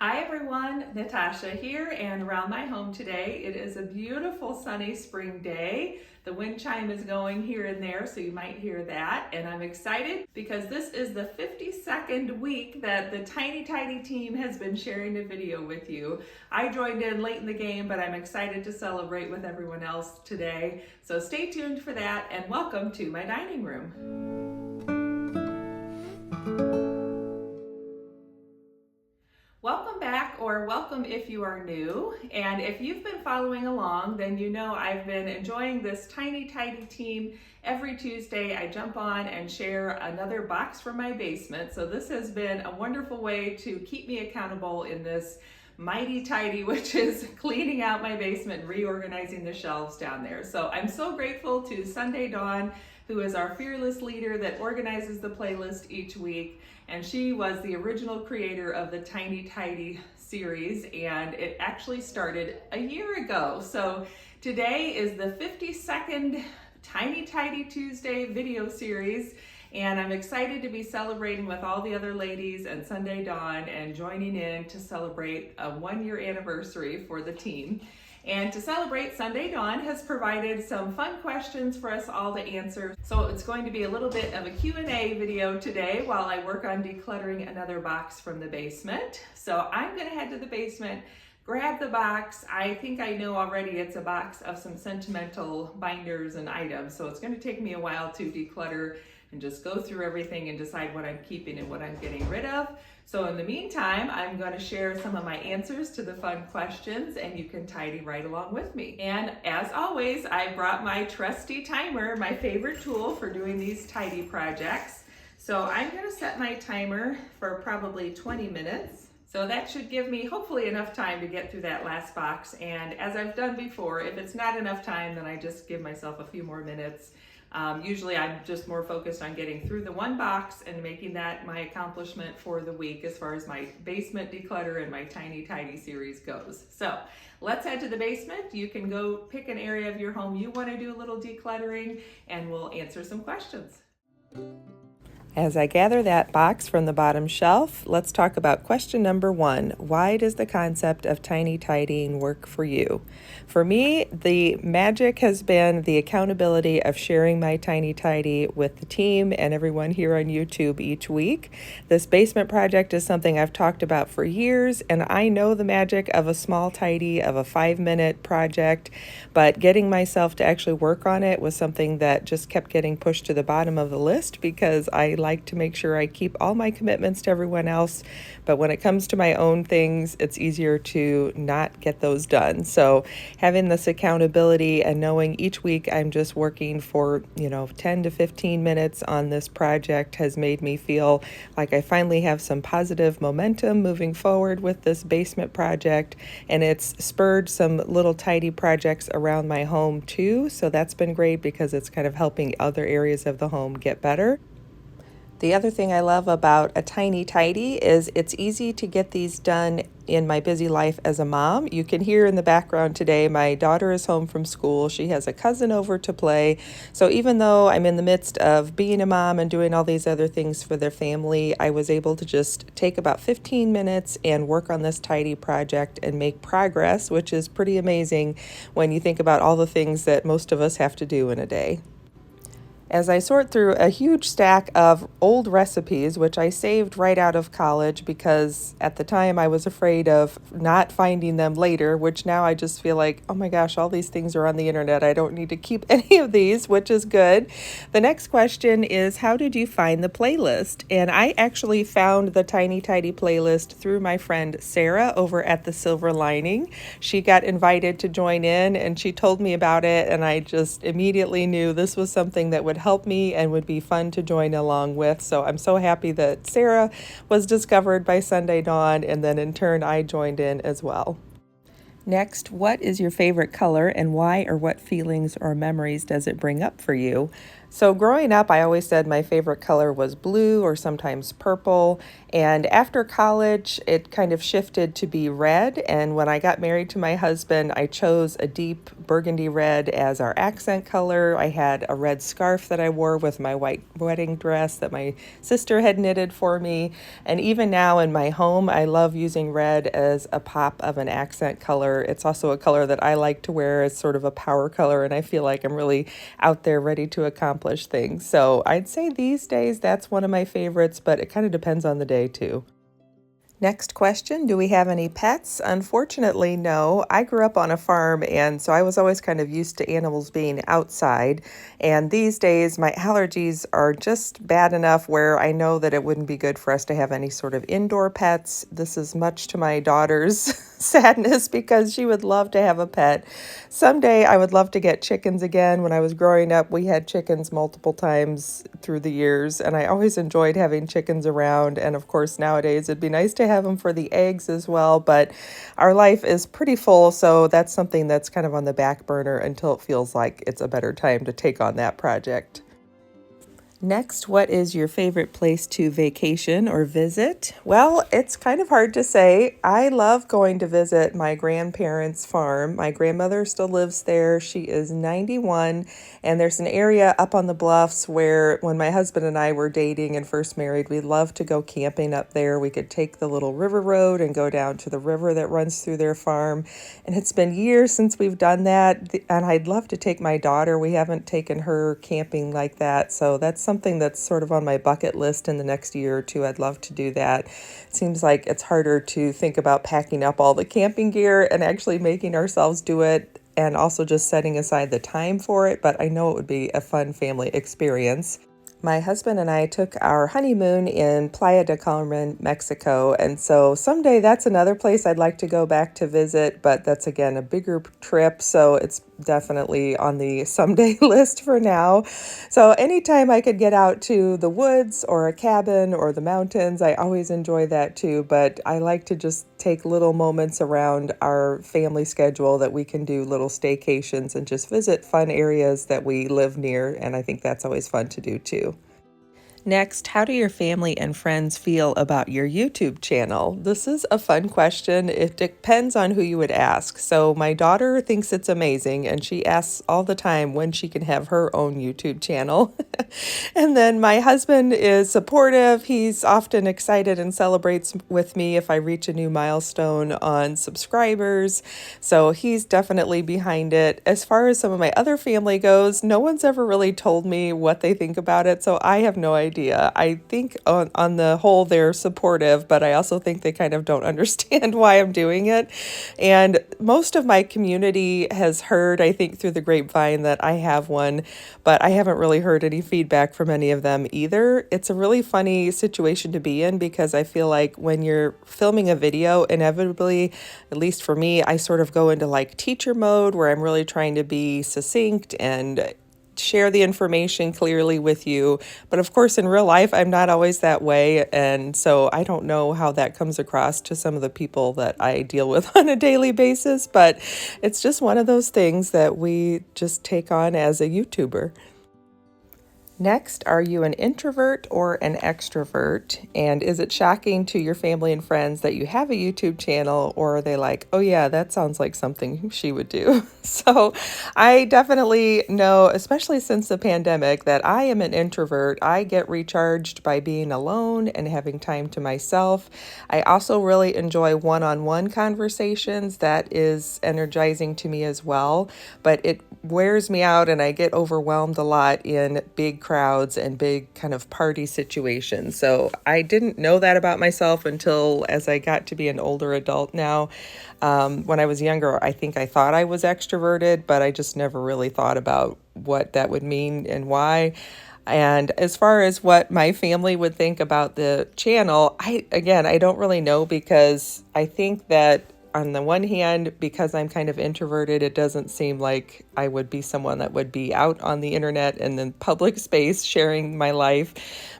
Hi everyone, Natasha here, and around my home today it is a beautiful sunny spring day. The wind chime is going here and there, so you might hear that, and I'm excited because this is the 52nd week that the Tiny Tidy team has been sharing a video with you. I joined in late in the game, but I'm excited to celebrate with everyone else today. So stay tuned for that, and welcome to my dining room. Welcome back, or welcome if you are new. And if you've been following along, then you know I've been enjoying this Tiny Tidy team. Every Tuesday I jump on and share another box from my basement. So this has been a wonderful way to keep me accountable in this mighty tidy, which is cleaning out my basement and reorganizing the shelves down there. So I'm so grateful to Sunday Dawn, who is our fearless leader that organizes the playlist each week. And she was the original creator of the Tiny Tidy series, and it actually started a year ago. So today is the 52nd Tiny Tidy Tuesday video series, and I'm excited to be celebrating with all the other ladies and Sunday Dawn and joining in to celebrate a 1-year anniversary for the team. And to celebrate, Sunday Dawn has provided some fun questions for us all to answer. So it's going to be a little bit of a Q&A video today while I work on decluttering another box from the basement. So I'm gonna head to the basement, grab the box. I think I know already it's a box of some sentimental binders and items. So it's gonna take me a while to declutter and just go through everything and decide what I'm keeping and what I'm getting rid of. So in the meantime, I'm going to share some of my answers to the fun questions, and you can tidy right along with me. And as always, I brought my trusty timer, my favorite tool for doing these tidy projects. So I'm going to set my timer for probably 20 minutes. So that should give me hopefully enough time to get through that last box. And as I've done before, if it's not enough time, then I just give myself a few more minutes. Usually I'm just more focused on getting through the one box and making that my accomplishment for the week as far as my basement declutter and my Tiny Tidy series goes. So let's head to the basement. You can go pick an area of your home you want to do a little decluttering, and we'll answer some questions. As I gather that box from the bottom shelf, let's talk about question number 1. Why does the concept of tiny tidying work for you? For me, the magic has been the accountability of sharing my tiny tidy with the team and everyone here on YouTube each week. This basement project is something I've talked about for years, and I know the magic of a small tidy, of a 5-minute project, but getting myself to actually work on it was something that just kept getting pushed to the bottom of the list because I like to make sure I keep all my commitments to everyone else, but when it comes to my own things, it's easier to not get those done. So having this accountability and knowing each week I'm just working for 10 to 15 minutes on this project has made me feel like I finally have some positive momentum moving forward with this basement project, and it's spurred some little tidy projects around my home too. So that's been great because it's kind of helping other areas of the home get better. The other thing I love about a tiny tidy is it's easy to get these done in my busy life as a mom. You can hear in the background today, my daughter is home from school. She has a cousin over to play. So even though I'm in the midst of being a mom and doing all these other things for their family, I was able to just take about 15 minutes and work on this tidy project and make progress, which is pretty amazing when you think about all the things that most of us have to do in a day. As I sort through a huge stack of old recipes, which I saved right out of college because at the time I was afraid of not finding them later, which now I just feel like, oh my gosh, all these things are on the internet. I don't need to keep any of these, which is good. The next question is, how did you find the playlist? And I actually found the Tiny Tidy playlist through my friend Sara over at The Silver Lining. She got invited to join in and she told me about it, and I just immediately knew this was something that would help me and would be fun to join along with. So I'm so happy that Sara was discovered by Sunday Dawn, and then in turn I joined in as well. Next, what is your favorite color and why, or what feelings or memories does it bring up for you? So growing up, I always said my favorite color was blue or sometimes purple. And after college, it kind of shifted to be red. And when I got married to my husband, I chose a deep burgundy red as our accent color. I had a red scarf that I wore with my white wedding dress that my sister had knitted for me. And even now in my home, I love using red as a pop of an accent color. It's also a color that I like to wear as sort of a power color, and I feel like I'm really out there ready to accomplish things. So I'd say these days that's one of my favorites, but it kind of depends on the day too. Next question, do we have any pets? Unfortunately, no. I grew up on a farm, and so I was always kind of used to animals being outside. And these days, my allergies are just bad enough where I know that it wouldn't be good for us to have any sort of indoor pets. This is much to my daughter's sadness because she would love to have a pet. Someday, I would love to get chickens again. When I was growing up, we had chickens multiple times through the years, and I always enjoyed having chickens around. And of course, nowadays, it'd be nice to have them for the eggs as well, but our life is pretty full, so that's something that's kind of on the back burner until it feels like it's a better time to take on that project. Next, what is your favorite place to vacation or visit? Well, it's kind of hard to say. I love going to visit my grandparents' farm. My grandmother still lives there. She is 91, and there's an area up on the bluffs where when my husband and I were dating and first married, we loved to go camping up there. We could take the little river road and go down to the river that runs through their farm. And it's been years since we've done that, and I'd love to take my daughter. We haven't taken her camping like that, so that's something that's sort of on my bucket list in the next year or two. I'd love to do that. It seems like it's harder to think about packing up all the camping gear and actually making ourselves do it, and also just setting aside the time for it, but I know it would be a fun family experience. My husband and I took our honeymoon in Playa del Carmen, Mexico, and so someday that's another place I'd like to go back to visit, but that's again a bigger trip, so it's definitely on the someday list for now. So anytime I could get out to the woods or a cabin or the mountains, I always enjoy that too, but I like to just take little moments around our family schedule that we can do little staycations and just visit fun areas that we live near, and I think that's always fun to do too. Next, how do your family and friends feel about your YouTube channel? This is a fun question. It depends on who you would ask. So my daughter thinks it's amazing, and she asks all the time when she can have her own YouTube channel. And then my husband is supportive. He's often excited and celebrates with me if I reach a new milestone on subscribers. So he's definitely behind it. As far as some of my other family goes, no one's ever really told me what they think about it, so I have no idea. I think on the whole they're supportive, but I also think they kind of don't understand why I'm doing it. And most of my community has heard, I think through the grapevine, that I have one, but I haven't really heard any feedback from any of them either. It's a really funny situation to be in because I feel like when you're filming a video, inevitably, at least for me, I sort of go into like teacher mode where I'm really trying to be succinct and share the information clearly with you. But of course, in real life, I'm not always that way. And so I don't know how that comes across to some of the people that I deal with on a daily basis. But it's just one of those things that we just take on as a YouTuber. Next, are you an introvert or an extrovert? And is it shocking to your family and friends that you have a YouTube channel, or are they like, oh yeah, that sounds like something she would do? So I definitely know, especially since the pandemic, that I am an introvert. I get recharged by being alone and having time to myself. I also really enjoy one-on-one conversations. That is energizing to me as well, but it wears me out and I get overwhelmed a lot in big crowds and big kind of party situations. So I didn't know that about myself until as I got to be an older adult now. When I was younger, I think I thought I was extroverted, but I just never really thought about what that would mean and why. And as far as what my family would think about the channel, I don't really know, because I think that on the one hand, because I'm kind of introverted, it doesn't seem like I would be someone that would be out on the internet and in public space sharing my life.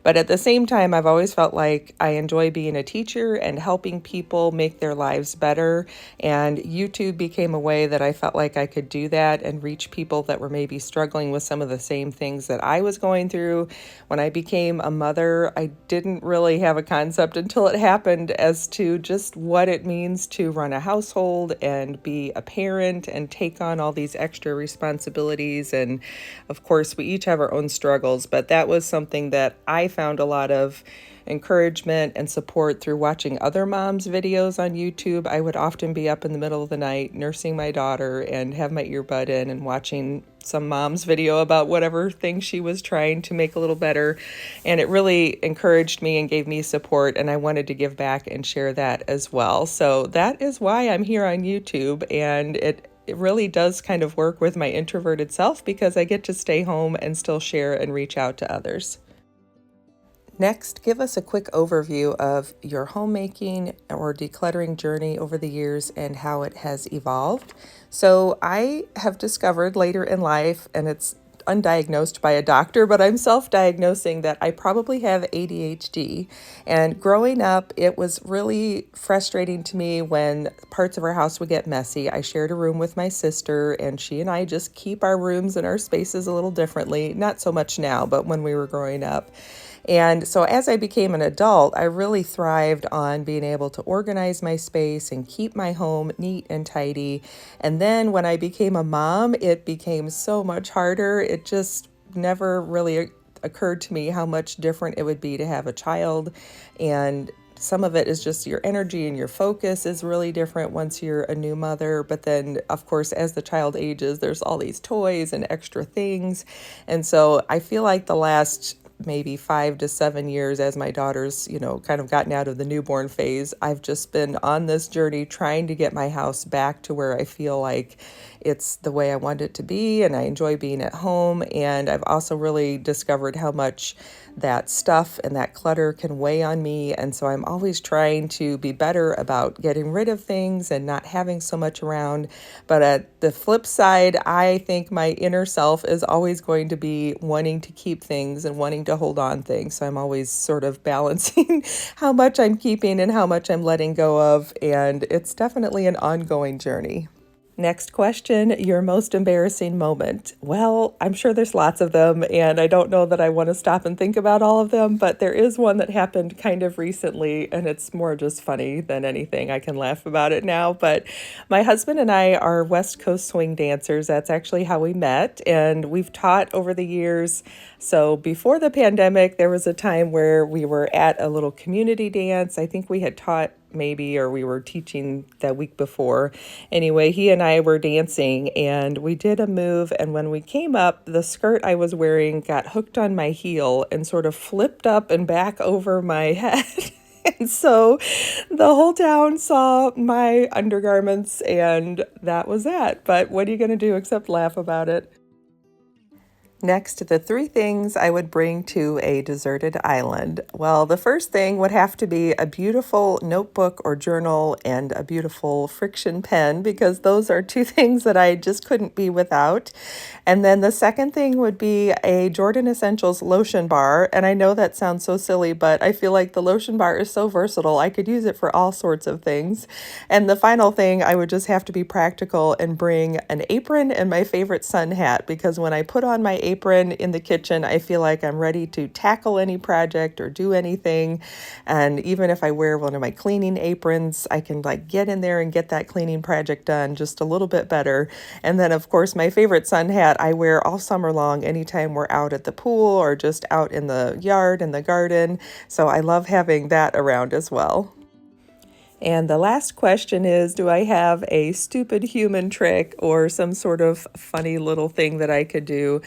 But at the same time, I've always felt like I enjoy being a teacher and helping people make their lives better. And YouTube became a way that I felt like I could do that and reach people that were maybe struggling with some of the same things that I was going through. When I became a mother, I didn't really have a concept until it happened as to just what it means to run a household and be a parent and take on all these extra responsibilities. And of course, we each have our own struggles, but that was something that I found a lot of encouragement and support through watching other moms' videos on YouTube. I would often be up in the middle of the night nursing my daughter and have my earbud in and watching some mom's video about whatever thing she was trying to make a little better. And it really encouraged me and gave me support, and I wanted to give back and share that as well. So that is why I'm here on YouTube, and it really does kind of work with my introverted self because I get to stay home and still share and reach out to others. Next, give us a quick overview of your homemaking or decluttering journey over the years and how it has evolved. So I have discovered later in life, and it's undiagnosed by a doctor, but I'm self-diagnosing that I probably have ADHD. And growing up, it was really frustrating to me when parts of our house would get messy. I shared a room with my sister, and she and I just keep our rooms and our spaces a little differently. Not so much now, but when we were growing up. And so as I became an adult, I really thrived on being able to organize my space and keep my home neat and tidy. And then when I became a mom, it became so much harder. It just never really occurred to me how much different it would be to have a child. And some of it is just your energy and your focus is really different once you're a new mother. But then, of course, as the child ages, there's all these toys and extra things. And so I feel like the last maybe 5 to 7 years as my daughter's, kind of gotten out of the newborn phase, I've just been on this journey trying to get my house back to where I feel like it's the way I want it to be and I enjoy being at home. And I've also really discovered how much that stuff and that clutter can weigh on me. And so I'm always trying to be better about getting rid of things and not having so much around. But at the flip side, I think my inner self is always going to be wanting to keep things and wanting to hold on things. So I'm always sort of balancing how much I'm keeping and how much I'm letting go of. And it's definitely an ongoing journey. Next question, your most embarrassing moment. Well, I'm sure there's lots of them, and I don't know that I want to stop and think about all of them, but there is one that happened kind of recently, and it's more just funny than anything. I can laugh about it now, but my husband and I are West Coast swing dancers. That's actually how we met, and we've taught over the years. So before the pandemic, there was a time where we were at a little community dance. I think we had taught or we were teaching that week before. Anyway, he and I were dancing and we did a move. And when we came up, the skirt I was wearing got hooked on my heel and sort of flipped up and back over my head. And so the whole town saw my undergarments and that was that. But what are you going to do except laugh about it? Next, the 3 things I would bring to a deserted island. Well, the first thing would have to be a beautiful notebook or journal and a beautiful friction pen because those are 2 things that I just couldn't be without. And then the second thing would be a Jordan Essentials lotion bar. And I know that sounds so silly, but I feel like the lotion bar is so versatile. I could use it for all sorts of things. And the final thing, I would just have to be practical and bring an apron and my favorite sun hat because when I put on my apron in the kitchen, I feel like I'm ready to tackle any project or do anything. And even if I wear one of my cleaning aprons, I can get in there and get that cleaning project done just a little bit better. And then of course, my favorite sun hat I wear all summer long anytime we're out at the pool or just out in the yard in the garden. So I love having that around as well. And the last question is, do I have a stupid human trick or some sort of funny little thing that I could do?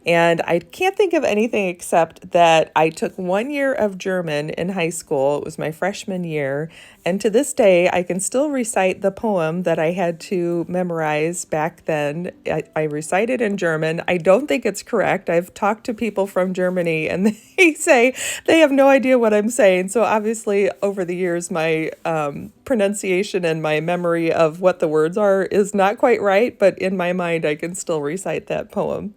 And I can't think of anything except that I took 1 year of German in high school. It was my freshman year. And to this day, I can still recite the poem that I had to memorize back then. I recite it in German. I don't think it's correct. I've talked to people from Germany and they say they have no idea what I'm saying. So obviously, over the years, my pronunciation and my memory of what the words are is not quite right, but in my mind, I can still recite that poem.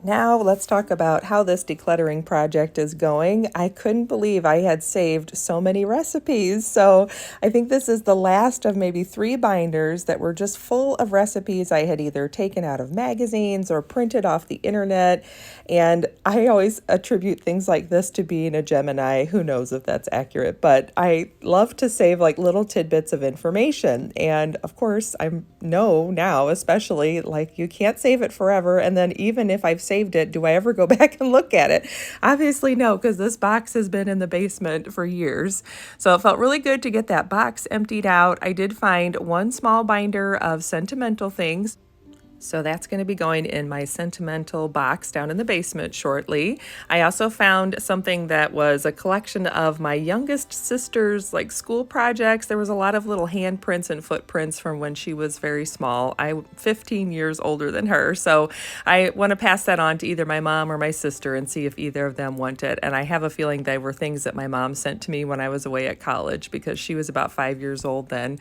Now let's talk about how this decluttering project is going. I couldn't believe I had saved so many recipes. So I think this is the last of maybe 3 binders that were just full of recipes I had either taken out of magazines or printed off the internet. And I always attribute things like this to being a Gemini. Who knows if that's accurate, but I love to save like little tidbits of information. And of course, I know now, especially, like you can't save it forever. And then even if I've saved it, do I ever go back and look at it? Obviously, no, because this box has been in the basement for years. So it felt really good to get that box emptied out. I did find one small binder of sentimental things. So that's going to be going in my sentimental box down in the basement shortly. I also found something that was a collection of my youngest sister's like school projects. There was a lot of little handprints and footprints from when she was very small. I'm 15 years older than her. So I want to pass that on to either my mom or my sister and see if either of them want it. And I have a feeling they were things that my mom sent to me when I was away at college because she was about 5 years old then.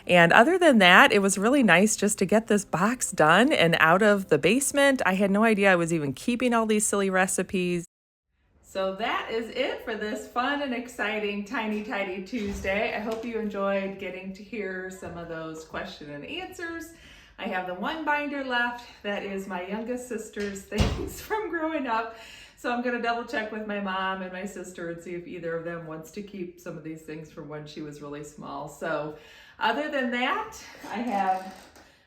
And other than that, it was really nice just to get this box done and out of the basement. I had no idea I was even keeping all these silly recipes. So that is it for this fun and exciting Tiny Tidy Tuesday. I hope you enjoyed getting to hear some of those question and answers. I have the one binder left that is my youngest sister's things from growing up. So I'm gonna double check with my mom and my sister and see if either of them wants to keep some of these things from when she was really small. So other than that, I have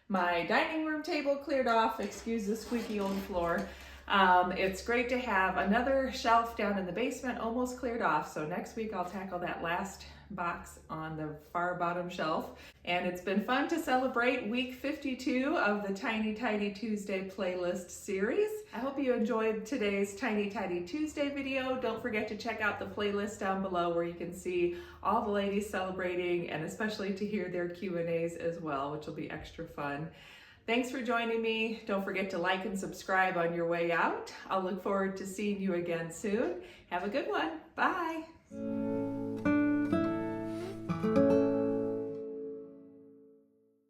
my dining room table cleared off. Excuse the squeaky old floor. It's great to have another shelf down in the basement almost cleared off. So next week I'll tackle that last box on the far bottom shelf. And it's been fun to celebrate week 52 of the Tiny Tidy Tuesday playlist series. I hope you enjoyed today's Tiny Tidy Tuesday video. Don't forget to check out the playlist down below where you can see all the ladies celebrating and especially to hear their Q&As as well, which will be extra fun. Thanks for joining me. Don't forget to like and subscribe on your way out. I'll look forward to seeing you again soon. Have a good one. Bye.